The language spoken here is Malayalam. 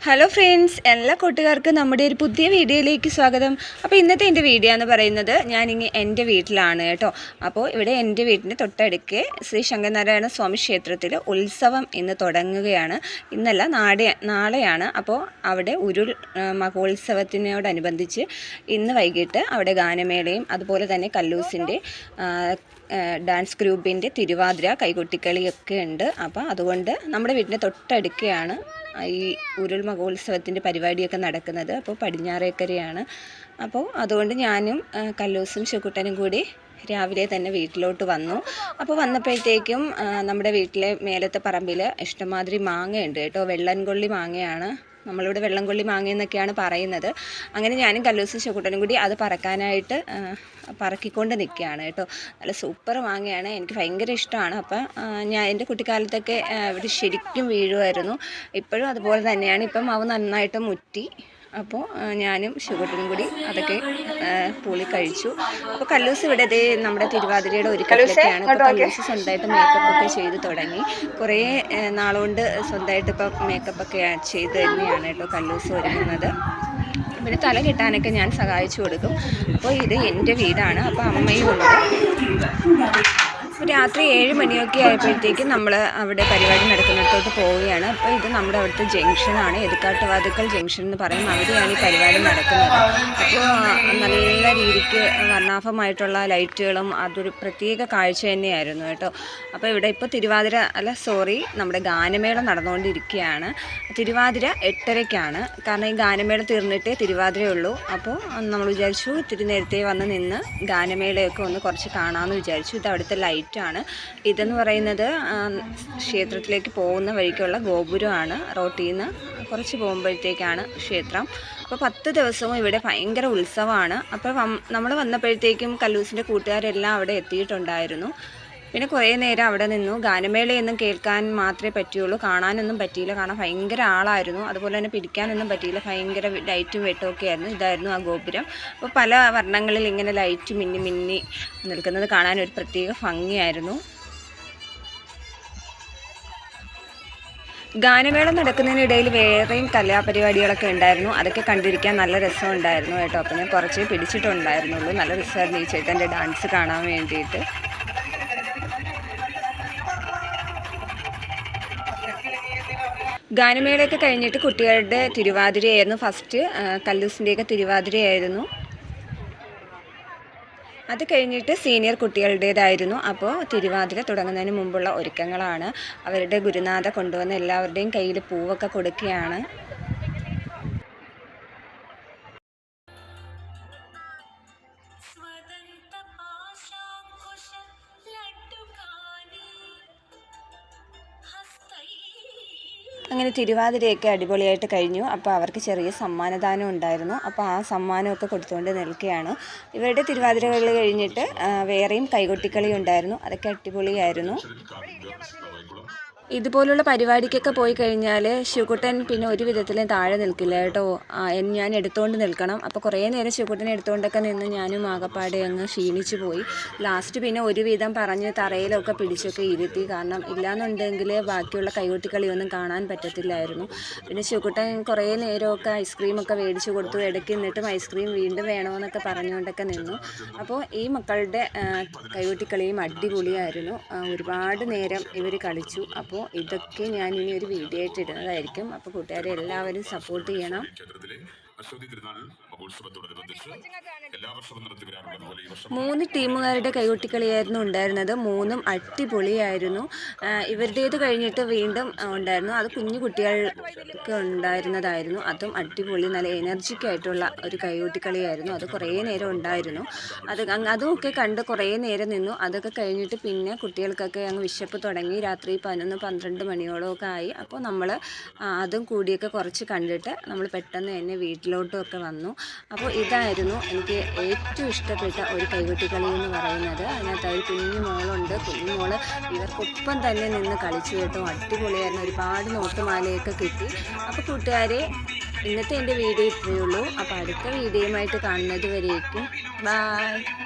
ഹലോ ഫ്രണ്ട്സ്, എല്ലാ കൂട്ടുകാർക്കും നമ്മുടെ ഒരു പുതിയ വീഡിയോയിലേക്ക് സ്വാഗതം. അപ്പോൾ ഇന്നത്തെ എൻ്റെ വീഡിയോ എന്ന് പറയുന്നത് ഞാനിങ്ങനെ എൻ്റെ വീട്ടിലാണ് കേട്ടോ. അപ്പോൾ ഇവിടെ എൻ്റെ വീടിൻ്റെ തൊട്ടടുക്ക് ശ്രീ ശങ്കരനാരായണ സ്വാമി ക്ഷേത്രത്തിൽ ഉത്സവം ഇന്ന് തുടങ്ങുകയാണ്. ഇന്നല്ല, നാളെയാണ്. അപ്പോൾ അവിടെ മഹോത്സവത്തിനോടനുബന്ധിച്ച് ഇന്ന് വൈകിട്ട് അവിടെ ഗാനമേളയും അതുപോലെ തന്നെ കല്ലൂസിൻ്റെ ഡാൻസ് ഗ്രൂപ്പിൻ്റെ തിരുവാതിര കൈകൊട്ടിക്കളിയൊക്കെ ഉണ്ട്. അപ്പോൾ അതുകൊണ്ട് നമ്മുടെ വീടിൻ്റെ തൊട്ടടുക്കെയാണ് ഈ ഉരുൾ മഹോത്സവത്തിൻ്റെ പരിപാടിയൊക്കെ നടക്കുന്നത്. അപ്പോൾ പടിഞ്ഞാറേക്കരയാണ്. അപ്പോൾ അതുകൊണ്ട് ഞാനും കല്ലൂസും ശുക്കുട്ടനും കൂടി രാവിലെ തന്നെ വീട്ടിലോട്ട് വന്നു. അപ്പോൾ വന്നപ്പോഴത്തേക്കും നമ്മുടെ വീട്ടിലെ മേലത്തെ പറമ്പിൽ ഇഷ്ടംമാതിരി മാങ്ങയുണ്ട് കേട്ടോ. വെള്ളൻകൊള്ളി മാങ്ങയാണ്, നമ്മളിവിടെ വെള്ളംകൊള്ളി മാങ്ങ എന്നൊക്കെയാണ് പറയുന്നത്. അങ്ങനെ ഞാനും കല്ലൂസും ശുക്കുട്ടനും കൂടി അത് പറക്കാനായിട്ട് പറക്കിക്കൊണ്ട് നിൽക്കുകയാണ് കേട്ടോ. നല്ല സൂപ്പർ മാങ്ങയാണ്, എനിക്ക് ഭയങ്കര ഇഷ്ടമാണ്. അപ്പം ഞാൻ എൻ്റെ കുട്ടിക്കാലത്തൊക്കെ ഇവിടെ ശരിക്കും വീഴുമായിരുന്നു. ഇപ്പോഴും അതുപോലെ തന്നെയാണ്. ഇപ്പം മാവ് നന്നായിട്ട് മുറ്റി. അപ്പോൾ ഞാനും ശുക്കുട്ടനും കൂടി അതൊക്കെ പുളി കഴിച്ചു. അപ്പോൾ കല്ലൂസ് ഇവിടെ നമ്മുടെ തിരുവാതിരയുടെ ഒരുക്കത്തിലൊക്കെയാണ്. ഇപ്പോൾ കല്ലൂസ് സ്വന്തമായിട്ട് മേക്കപ്പൊക്കെ ചെയ്ത് തുടങ്ങി. കുറേ നാളുകൊണ്ട് സ്വന്തമായിട്ട് ഇപ്പം മേക്കപ്പൊക്കെ ചെയ്ത് തന്നെയാണ് കേട്ടോ കല്ലൂസ് ഒരുങ്ങുന്നത്. പിന്നെ തല കെട്ടാനൊക്കെ ഞാൻ സഹായിച്ചു കൊടുക്കും. അപ്പോൾ ഇത് എൻ്റെ വീടാണ്. അപ്പോൾ അമ്മയും ഉണ്ട്. രാത്രി 7 മണിയൊക്കെ ആയപ്പോഴത്തേക്കും നമ്മൾ അവിടെ പരിപാടി നടക്കുന്നിടത്തോട്ട് പോവുകയാണ്. അപ്പോൾ ഇത് നമ്മുടെ അവിടുത്തെ ജംഗ്ഷനാണ്, എതുക്കാട്ടുവാതുക്കൽ ജംഗ്ഷൻ എന്ന് പറയും. അവിടെയാണ് ഈ പരിപാടി നടക്കുന്നത്. അപ്പോൾ നല്ല രീതിക്ക് വർണ്ണാഭമായിട്ടുള്ള ലൈറ്റുകളും അതൊരു പ്രത്യേക കാഴ്ച തന്നെയായിരുന്നു കേട്ടോ. അപ്പോൾ ഇവിടെ ഇപ്പോൾ നമ്മുടെ ഗാനമേള നടന്നുകൊണ്ടിരിക്കുകയാണ്. തിരുവാതിര 8:30-ക്കാണ്. കാരണം ഈ ഗാനമേള തീർന്നിട്ടേ തിരുവാതിരയുള്ളൂ. അപ്പോൾ നമ്മൾ വിചാരിച്ചു ഇത്തിരി നേരത്തെ വന്ന് നിന്ന് ഗാനമേളയൊക്കെ ഒന്ന് കുറച്ച് കാണാമെന്ന് വിചാരിച്ചു. ഇത് അവിടുത്തെ ലൈറ്റ് ആണ്. ഇതെന്ന് പറയുന്നത് ക്ഷേത്രത്തിലേക്ക് പോകുന്ന വഴിക്കുള്ള ഗോപുരമാണ്. റോട്ടിൽ നിന്ന് കുറച്ച് പോകുമ്പോഴത്തേക്കാണ് ക്ഷേത്രം. അപ്പോൾ 10 ദിവസവും ഇവിടെ ഭയങ്കര ഉത്സവമാണ്. അപ്പോൾ നമ്മൾ വന്നപ്പോഴത്തേക്കും കല്ലൂസിൻ്റെ കൂട്ടുകാരെല്ലാം അവിടെ എത്തിയിട്ടുണ്ടായിരുന്നു. പിന്നെ കുറേ നേരം അവിടെ നിന്നു. ഗാനമേളയൊന്നും കേൾക്കാൻ മാത്രമേ പറ്റുള്ളൂ, കാണാനൊന്നും പറ്റിയില്ല. കാരണം ഭയങ്കര ആളായിരുന്നു. അതുപോലെ തന്നെ പിടിക്കാനൊന്നും പറ്റിയില്ല. ഭയങ്കര ലൈറ്റും വെട്ടമൊക്കെ ആയിരുന്നു. ഇതായിരുന്നു ആ ഗോപുരം. അപ്പോൾ പല വർണ്ണങ്ങളിൽ ഇങ്ങനെ ലൈറ്റ് മിന്നി നിൽക്കുന്നത് കാണാൻ ഒരു പ്രത്യേക ഭംഗിയായിരുന്നു. ഗാനമേള നടക്കുന്നതിനിടയിൽ വേറെയും കലാപരിപാടികളൊക്കെ ഉണ്ടായിരുന്നു. അതൊക്കെ കണ്ടിരിക്കാൻ നല്ല രസമുണ്ടായിരുന്നു കേട്ടോ. അപ്പോൾ ഞാൻ കുറച്ചേ പിടിച്ചിട്ടുണ്ടായിരുന്നുള്ളൂ. നല്ല രസമായിരുന്നു ഈ ചേട്ടൻ്റെ ഡാൻസ് കാണാൻ വേണ്ടിയിട്ട്. ഗാനമേളയൊക്കെ കഴിഞ്ഞിട്ട് കുട്ടികളുടെ തിരുവാതിരയായിരുന്നു ഫസ്റ്റ്. കല്ലൂസിൻ്റെയൊക്കെ തിരുവാതിരയായിരുന്നു. അത് കഴിഞ്ഞിട്ട് സീനിയർ കുട്ടികളുടേതായിരുന്നു. അപ്പോൾ തിരുവാതിര തുടങ്ങുന്നതിന് മുമ്പുള്ള ഒരുക്കങ്ങളാണ്. അവരുടെ ഗുരുനാഥ കൊണ്ടുവന്ന് എല്ലാവരുടെയും കയ്യിൽ പൂവൊക്കെ കൊടുക്കുകയാണ്. അങ്ങനെ തിരുവാതിരയൊക്കെ അടിപൊളിയായിട്ട് കഴിഞ്ഞു. അപ്പോൾ അവർക്ക് ചെറിയ സമ്മാനദാനം ഉണ്ടായിരുന്നു. അപ്പോൾ ആ സമ്മാനമൊക്കെ കൊടുത്തുകൊണ്ട് നിൽക്കുകയാണ്. ഇവരുടെ തിരുവാതിരകൾ കഴിഞ്ഞിട്ട് വേറെയും കൈകൊട്ടിക്കളി ഉണ്ടായിരുന്നു. അതൊക്കെ അടിപൊളിയായിരുന്നു. ഇതുപോലുള്ള പരിപാടിക്കൊക്കെ പോയി കഴിഞ്ഞാൽ ശിവക്കുട്ടൻ പിന്നെ ഒരു വിധത്തിലും താഴെ നിൽക്കില്ല കേട്ടോ. ഞാൻ എടുത്തുകൊണ്ട് നിൽക്കണം. അപ്പോൾ കുറേ നേരം ശിവക്കുട്ടനെ എടുത്തുകൊണ്ടൊക്കെ നിന്ന് ഞാനും ആകപ്പാടെ അങ്ങ് ക്ഷീണിച്ചു പോയി. ലാസ്റ്റ് പിന്നെ ഒരുവിധം പറഞ്ഞ് തറയിലൊക്കെ പിടിച്ചൊക്കെ ഇരുത്തി. കാരണം ഇല്ലാന്നുണ്ടെങ്കിൽ ബാക്കിയുള്ള കൈകൊട്ടിക്കളിയൊന്നും കാണാൻ പറ്റത്തില്ലായിരുന്നു. പിന്നെ ശിവക്കുട്ടൻ കുറേ നേരമൊക്കെ ഐസ്ക്രീമൊക്കെ മേടിച്ച് കൊടുത്തു. ഇടയ്ക്ക് നിന്നിട്ടും ഐസ്ക്രീം വീണ്ടും വേണമെന്നൊക്കെ പറഞ്ഞുകൊണ്ടൊക്കെ നിന്നു. അപ്പോൾ ഈ മക്കളുടെ കൈകൊട്ടിക്കളിയും അടിപൊളിയായിരുന്നു. ഒരുപാട് നേരം ഇവർ കളിച്ചു. അപ്പോൾ ഇതൊക്കെ ഞാൻ ഇനി ഒരു വീഡിയോ ആയിട്ട് ഇടുന്നതായിരിക്കും. അപ്പോൾ കൂട്ടുകാരെ എല്ലാവരും സപ്പോർട്ട് ചെയ്യണം. മൂന്ന് ടീമുകാരുടെ കൈകൊട്ടിക്കളിയായിരുന്നു ഉണ്ടായിരുന്നത്. മൂന്നും അടിപൊളിയായിരുന്നു. ഇവരുടേത് കഴിഞ്ഞിട്ട് വീണ്ടും ഉണ്ടായിരുന്നു. അത് കുഞ്ഞു കുട്ടികൾക്ക് ഉണ്ടായിരുന്നതായിരുന്നു. അതും അടിപൊളി നല്ല എനർജിക്കായിട്ടുള്ള ഒരു കൈകൊട്ടിക്കളിയായിരുന്നു. അത് കുറേ നേരം ഉണ്ടായിരുന്നു. അതുമൊക്കെ കണ്ട് കുറേ നേരം നിന്നു. അതൊക്കെ കഴിഞ്ഞിട്ട് പിന്നെ കുട്ടികൾക്കൊക്കെ അങ്ങ് വിശപ്പ് തുടങ്ങി. രാത്രി 11-12 മണിയോളമൊക്കെ ആയി. അപ്പോൾ നമ്മൾ അതും കൂടിയൊക്കെ കുറച്ച് കണ്ടിട്ട് നമ്മൾ പെട്ടെന്ന് തന്നെ വീട്ടിലോട്ടുമൊക്കെ വന്നു. അപ്പോൾ ഇതായിരുന്നു എനിക്ക് ഏറ്റവും ഇഷ്ടപ്പെട്ട ഒരു കൈകൊട്ടിക്കളി എന്ന് പറയുന്നത്. അതിനകത്ത് ഒരു കുഞ്ഞു മോളുണ്ട്. കുഞ്ഞു മോള് ഇവർക്കൊപ്പം തന്നെ നിന്ന് കളിച്ചു കേട്ടോ. അടിപൊളിയായിരുന്നു. ഒരുപാട് നോട്ടുമാലയൊക്കെ കിട്ടി. അപ്പോൾ കൂട്ടുകാരെ, ഇന്നത്തെ എൻ്റെ വീഡിയോ ഇത്രയേ ഉള്ളൂ. അപ്പോൾ അടുത്ത വീഡിയോയുമായിട്ട് കാണുന്നത് വരേക്കും ബൈ.